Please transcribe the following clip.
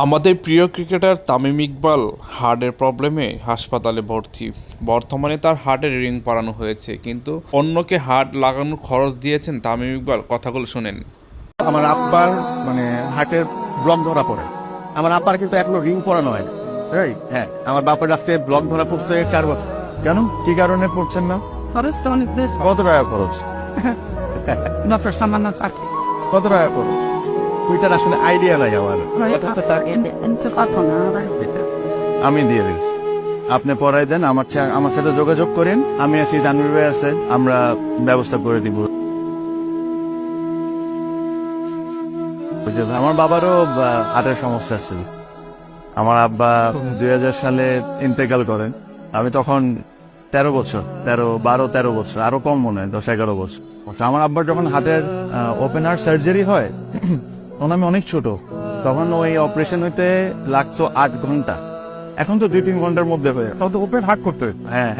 আমাদের প্রিয় ক্রিকেটার তামিম ইকবাল হার্টের প্রবলেমে হাসপাতালে ভর্তি। বর্তমানে তার হার্টের রিং পরানো হয়েছে, কিন্তু অন্যকে হার্ট লাগানোর খরচ দিয়েছেন তামিম ইকবাল। কথাগুলো শুনেন। আমার আব্বার হার্টের ব্লক ধরা পড়ে। আমার আব্বার কিন্তু এখনো রিং পরানো হয়। হ্যাঁ, আমার বাপের আজকে ব্লক ধরা পড়ছে 4 বছর। কেন, কি কারণে পড়ছেন না? খরচটা অনেক বেশি। কত টাকা খরচ? ডক্টর সামান্য চাকরি কত টাকা খরচ? ওইটার আসলে আইডিয়া নাই আমার। আমি দিয়ে দিচ্ছি, আপনি পড়াই দেন। আমার সাথে যোগাযোগ করেন, আমি আছি, জানুর ভাই আছে, আমরা ব্যবস্থা করে দিব। আমার বাবারও হার্টের সমস্যা ছিল। আমার আব্বা 2000 সালে ইন্তেকাল করেন। আমি তখন 13 বছর, 12-13 বছর, আরো কম মনে হয়, 10-11 বছর। আমার আব্বার যখন হার্টের ওপেন হার্ট সার্জারি হয়, তখন আমি অনেক ছোট। তখন ওই অপারেশন হইতে লাগতো 8 ঘন্টা। এখন তো 2-3 ঘন্টার মধ্যে হয়ে, তখন তো ওপেন হার্ট করতে হয়। হ্যাঁ।